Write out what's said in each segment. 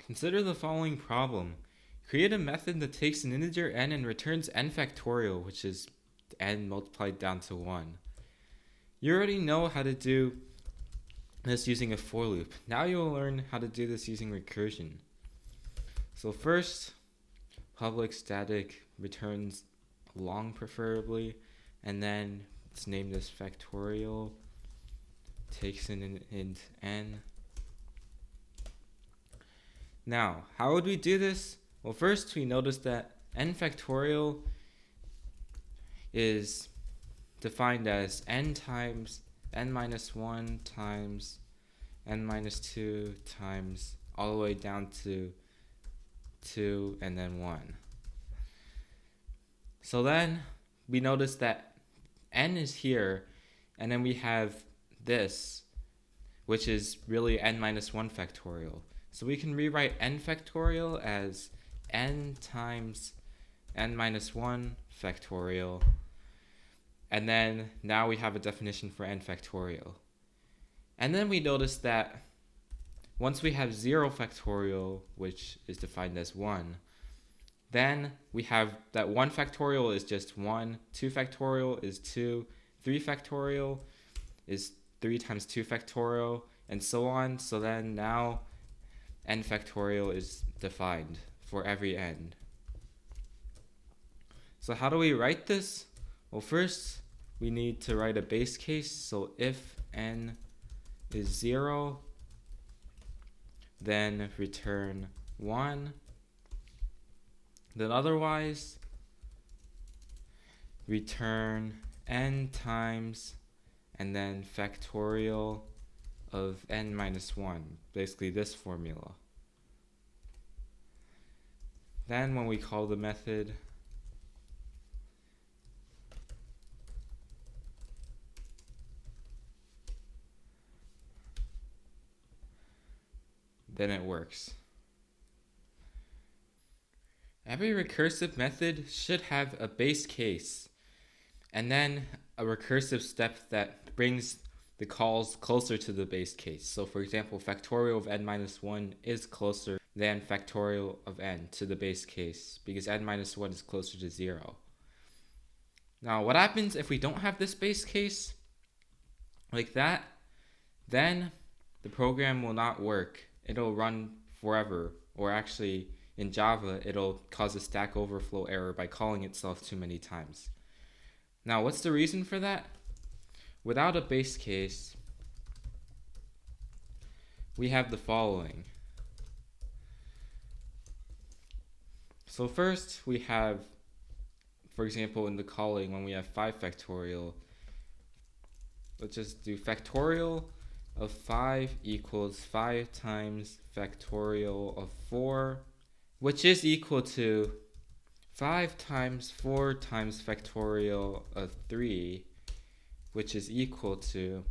Consider the following problem. Create a method that takes an integer n and returns n factorial, which is n multiplied down to 1. You already know how to do this using a for loop. Now you'll learn how to do this using recursion. So first, public static returns long preferably, and then let's name this factorial, takes in int n. Now, how would we do this? Well, first we notice that n factorial is defined as n times n minus 1 times n minus 2 times all the way down to 2 and then 1. So then we notice that n is here, and then we have this, which is really n minus 1 factorial. So we can rewrite n factorial as n times n minus 1 factorial. And then now we have a definition for n factorial. And then we notice that once we have 0 factorial, which is defined as 1, then we have that 1 factorial is just 1, 2 factorial is 2, 3 factorial is 3 times 2 factorial, and so on. So then now n factorial is defined for every n. So how do we write this? Well, first we need to write a base case. So if n is 0, then return 1. Then otherwise, return n times and then factorial of n minus 1, basically this formula. Then when we call the method, then it works. Every recursive method should have a base case and then a recursive step that brings the calls closer to the base case. So for example, factorial of n minus 1 is closer than factorial of n to the base case because n minus 1 is closer to 0. Now what happens if we don't have this base case like that? Then the program will not work. It'll run forever, or actually in Java, it'll cause a Stack Overflow error by calling itself too many times. Now, what's the reason for that? Without a base case, we have the following. So first, we have, for example, in the calling, when we have 5 factorial, let's just do factorial of 5 equals 5 times factorial of 4, which is equal to 5 times 4 times factorial of 3, which is equal to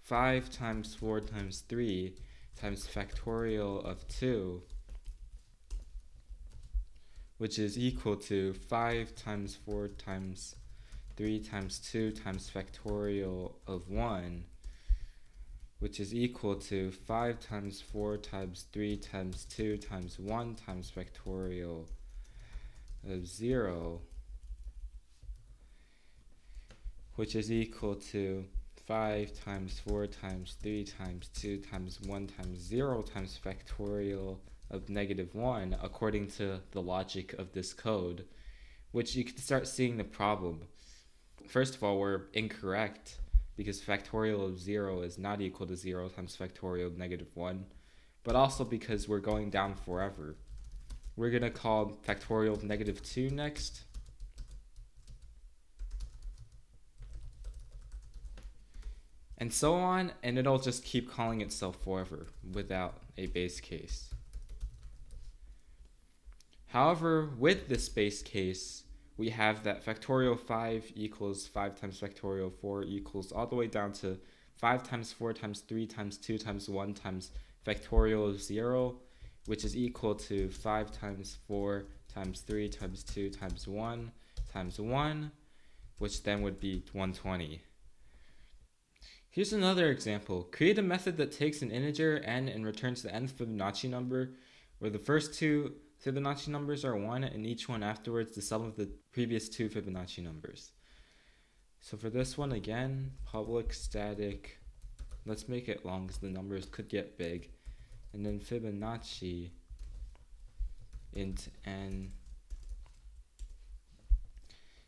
5 times 4 times 3 times factorial of 2, which is equal to 5 times 4 times 3 times 2 times factorial of 1, which is equal to 5 times 4 times 3 times 2 times 1 times factorial of 0, which is equal to 5 times 4 times 3 times 2 times 1 times 0 times factorial of negative 1, according to the logic of this code, which you can start seeing the problem. First of all, we're incorrect because factorial of 0 is not equal to 0 times factorial of negative 1, but also because we're going down forever. We're going to call factorial of negative 2 next. And so on, and it'll just keep calling itself forever without a base case. However, with this base case, we have that factorial of 5 equals 5 times factorial of 4 equals all the way down to 5 times 4 times 3 times 2 times 1 times factorial of 0, which is equal to 5 times 4 times 3 times 2 times 1, which then would be 120. Here's another example. Create a method that takes an integer n and returns the nth Fibonacci number, where the first two Fibonacci numbers are 1 and each one afterwards the sum of the previous two Fibonacci numbers. So for this one again, public static, let's make it long because the numbers could get big, and then Fibonacci int n.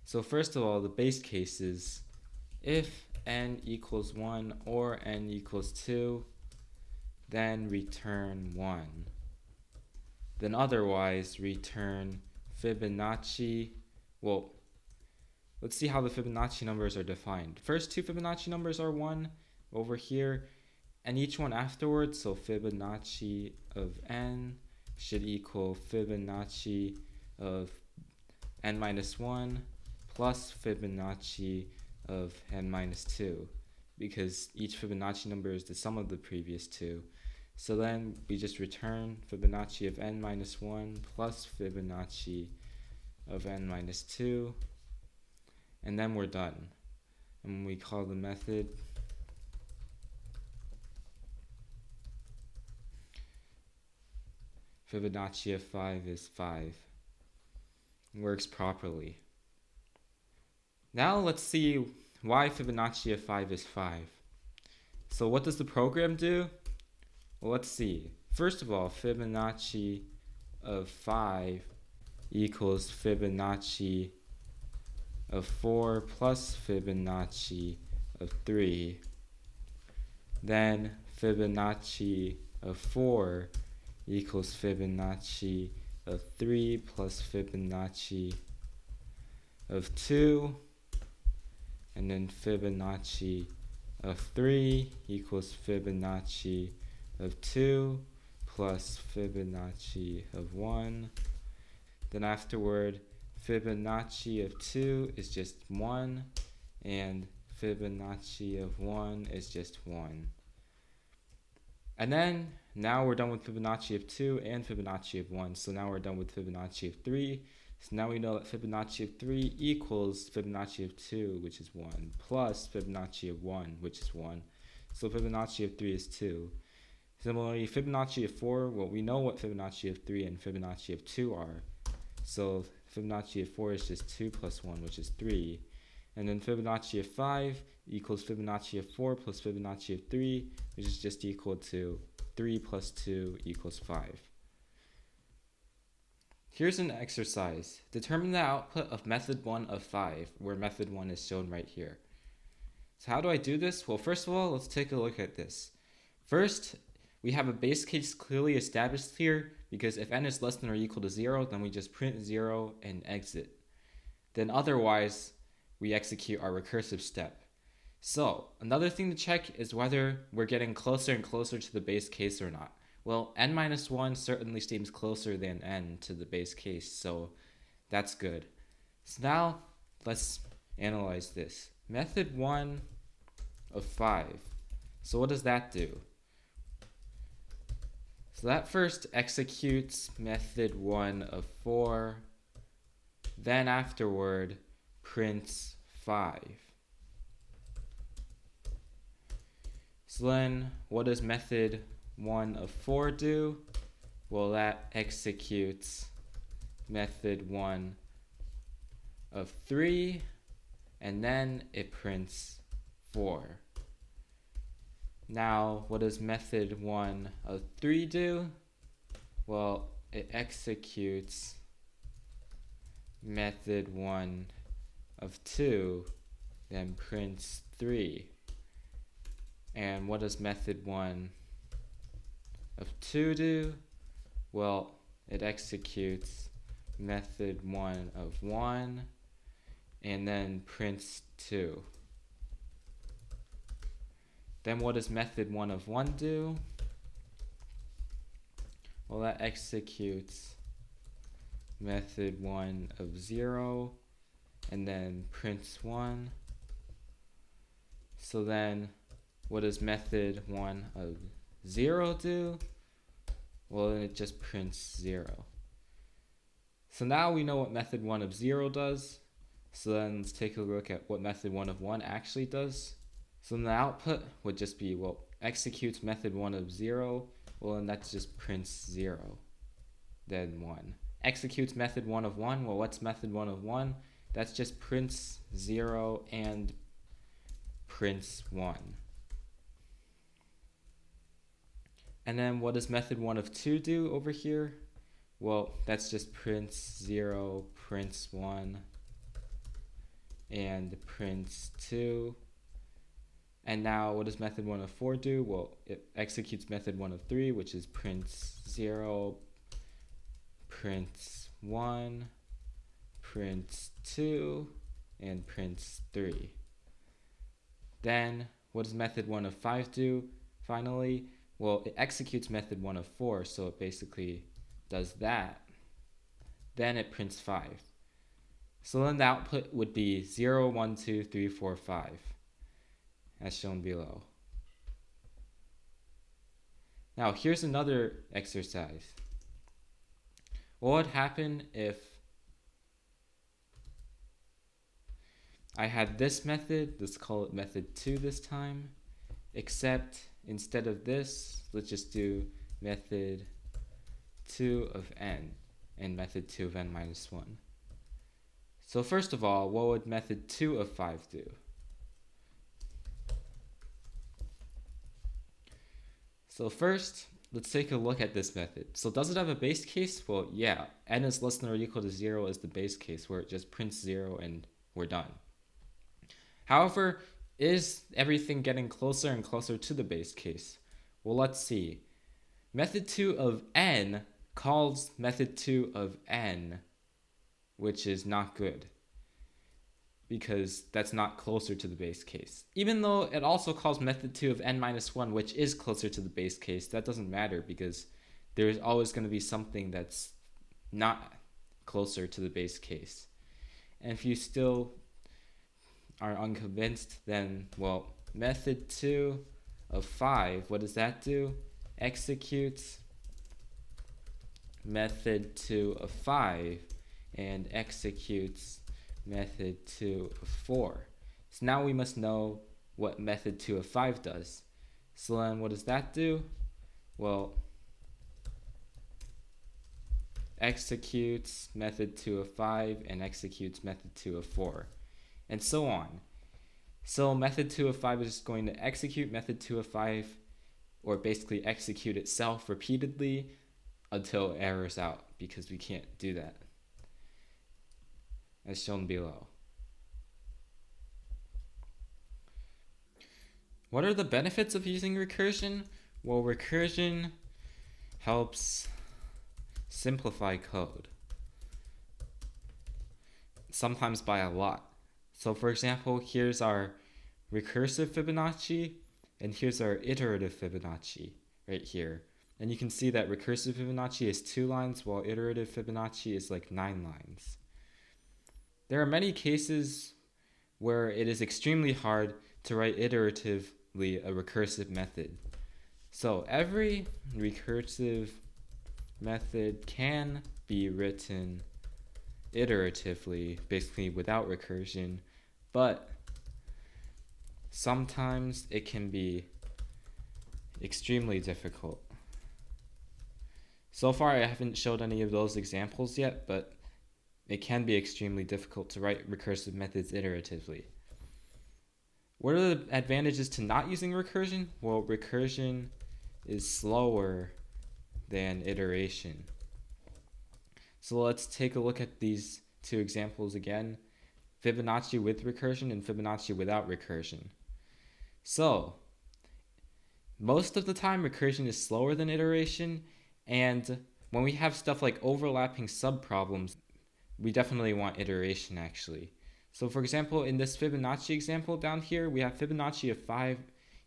So first of all, the base case is if n equals 1 or n equals 2, then return 1. Then otherwise return Fibonacci. Well, let's see how the Fibonacci numbers are defined. First two Fibonacci numbers are 1 over here, and each one afterwards, so Fibonacci of n should equal Fibonacci of n minus 1 plus Fibonacci of n minus 2, because each Fibonacci number is the sum of the previous two. So then we just return Fibonacci of n minus 1 plus Fibonacci of n minus 2, and then we're done. And we call the method Fibonacci of 5 is 5. It works properly. Now let's see why Fibonacci of 5 is 5. So what does the program do? Well, let's see. First of all, Fibonacci of 5 equals Fibonacci of 4 plus Fibonacci of 3. Then Fibonacci of 4 equals Fibonacci of 3 plus Fibonacci of 2. And then Fibonacci of 3 equals Fibonacci of 2 plus Fibonacci of 1. Then afterward, Fibonacci of 2 is just 1, and Fibonacci of 1 is just 1. And then, now we're done with Fibonacci of 2 and Fibonacci of 1, so now we're done with Fibonacci of 3. So now we know that Fibonacci of 3 equals Fibonacci of 2, which is 1, plus Fibonacci of 1, which is 1. So Fibonacci of 3 is 2. Similarly, Fibonacci of 4, well, we know what Fibonacci of 3 and Fibonacci of 2 are. So Fibonacci of 4 is just 2 plus 1, which is 3. And then Fibonacci of 5 equals Fibonacci of 4 plus Fibonacci of 3, which is just equal to 3 plus 2 equals 5. Here's an exercise. Determine the output of method 1 of 5, where method 1 is shown right here. So how do I do this? Well, first of all, let's take a look at this. First, we have a base case clearly established here, because if n is less than or equal to 0, then we just print 0 and exit. Then otherwise, we execute our recursive step. So, another thing to check is whether we're getting closer and closer to the base case or not. Well, n minus 1 certainly seems closer than n to the base case, so that's good. So now, let's analyze this. Method 1 of 5. So what does that do? So that first executes method 1 of 4, then afterward prints 5. So then what does method 1 of 4 do? Well, that executes method 1 of 3, and then it prints 4. Now, what does method 1 of 3 do? Well, it executes method 1 of 2, then prints 3. And what does method 1 of 2 do? Well, it executes method 1 of 1, and then prints 2. Then what does method 1 of 1 do? Well, that executes method 1 of 0, and then prints 1. So then, what does method 1 of 0 do? Well, then it just prints 0. So now we know what method 1 of 0 does. So then let's take a look at what method 1 of 1 actually does. So then the output would just be, well, executes method 1 of 0. Well, and that just prints 0. then 1. Executes method 1 of 1. Well, what's method 1 of 1? That's just prints 0 and prints 1. And then what does method 1 of 2 do over here? Well, that's just prints 0, prints 1, and prints 2. And now what does method 1 of 4 do? Well, it executes method 1 of 3, which is prints 0, prints 1, prints 2, and prints 3. Then what does method 1 of 5 do finally? Well, it executes method 1 of 4, so it basically does that. Then it prints 5. So then the output would be 0, 1, 2, 3, 4, 5, as shown below. Now here's another exercise. What would happen if I had this method, let's call it method 2 this time, except instead of this, let's just do method 2 of n and method 2 of n minus 1. So first of all, what would method 2 of 5 do? So first, let's take a look at this method. So does it have a base case? Well, yeah, n is less than or equal to 0 is the base case where it just prints 0 and we're done. However, is everything getting closer and closer to the base case? Well, let's see. Method 2 of n calls method 2 of n, which is not good because that's not closer to the base case. Even though it also calls method 2 of n minus 1, which is closer to the base case, that doesn't matter because there's always going to be something that's not closer to the base case. And if you still are unconvinced, then, well, method 2 of 5, what does that do? Executes method 2 of 5 and executes method 2 of 4. So now we must know what method 2 of 5 does. So then what does that do? Well, executes method 2 of 5 and executes method 2 of 4, and so on. So method 2 of 5 is just going to execute method 2 of 5, or basically execute itself repeatedly until it errors out, because we can't do that, as shown below. What are the benefits of using recursion? Well, recursion helps simplify code, sometimes by a lot. So for example, here's our recursive Fibonacci, and here's our iterative Fibonacci right here. And you can see that recursive Fibonacci is 2 lines, while iterative Fibonacci is like 9 lines. There are many cases where it is extremely hard to write iteratively a recursive method. So every recursive method can be written iteratively, basically without recursion, but sometimes it can be extremely difficult. So far I haven't showed any of those examples yet, but it can be extremely difficult to write recursive methods iteratively. What are the advantages to not using recursion? Well, recursion is slower than iteration. So let's take a look at these 2 examples again. Fibonacci with recursion and Fibonacci without recursion. So most of the time recursion is slower than iteration, and when we have stuff like overlapping subproblems, we definitely want iteration actually. So for example, in this Fibonacci example down here, we have Fibonacci of 5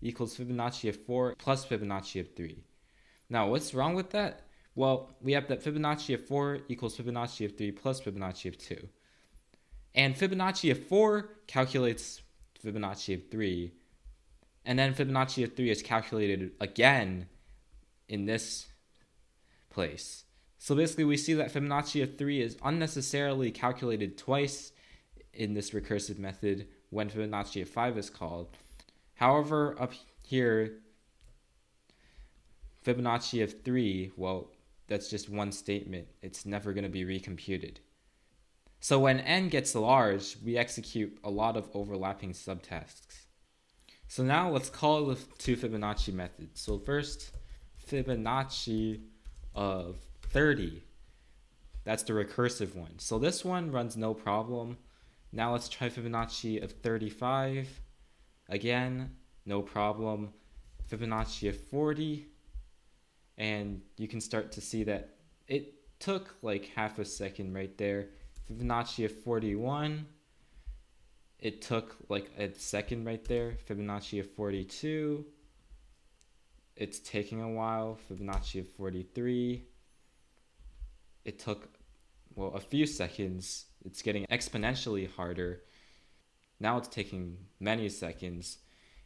equals Fibonacci of 4 plus Fibonacci of 3. Now what's wrong with that? Well, we have that Fibonacci of 4 equals Fibonacci of 3 plus Fibonacci of 2. And Fibonacci of 4 calculates Fibonacci of 3. And then Fibonacci of 3 is calculated again in this place. So basically we see that Fibonacci of 3 is unnecessarily calculated twice in this recursive method when Fibonacci of 5 is called. However, up here, Fibonacci of 3, well, that's just one statement. It's never going to be recomputed. So when n gets large, we execute a lot of overlapping subtasks. So now let's call the two Fibonacci methods. So first, Fibonacci of 30. That's the recursive one. So this one runs no problem. Now let's try Fibonacci of 35. Again, no problem. Fibonacci of 40. And you can start to see that it took like half a second right there. Fibonacci of 41. It took like a second right there. Fibonacci of 42. It's taking a while. Fibonacci of 43. It took, well, a few seconds. It's getting exponentially harder. Now it's taking many seconds.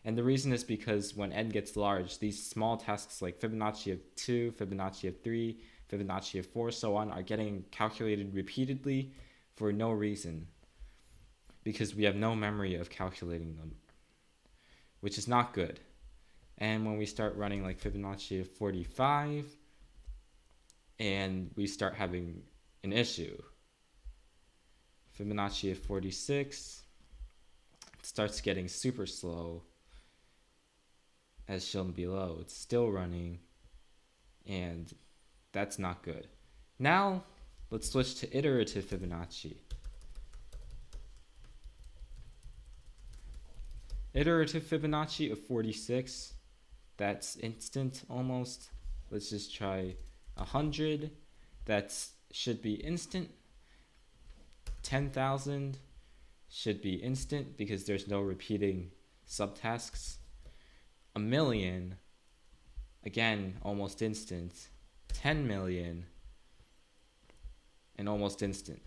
And the reason is because when n gets large, these small tasks like Fibonacci of 2, Fibonacci of 3, Fibonacci of 4, so on, are getting calculated repeatedly for no reason, because we have no memory of calculating them, which is not good. And when we start running like Fibonacci of 45, and we start having an issue. Fibonacci of 46, it starts getting super slow, as shown below. It's still running, and that's not good. Now, let's switch to iterative Fibonacci. Iterative Fibonacci of 46, that's instant almost. Let's just try 100, that should be instant. 10,000 should be instant because there's no repeating subtasks. 1,000,000, again, almost instant. 10 million, and almost instant.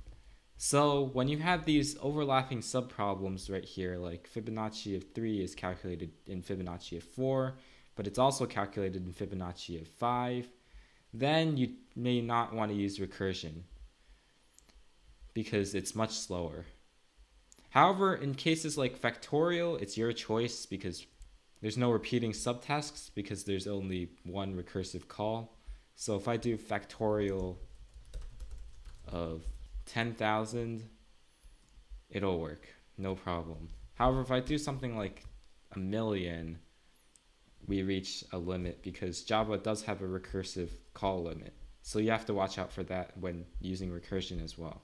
So when you have these overlapping subproblems right here, like Fibonacci of 3 is calculated in Fibonacci of 4, but it's also calculated in Fibonacci of 5, then you may not want to use recursion because it's much slower. However, in cases like factorial, it's your choice because there's no repeating subtasks because there's only one recursive call. So if I do factorial of 10,000, it'll work, no problem. However, if I do something like 1,000,000, we reach a limit because Java does have a recursive call limit. So you have to watch out for that when using recursion as well.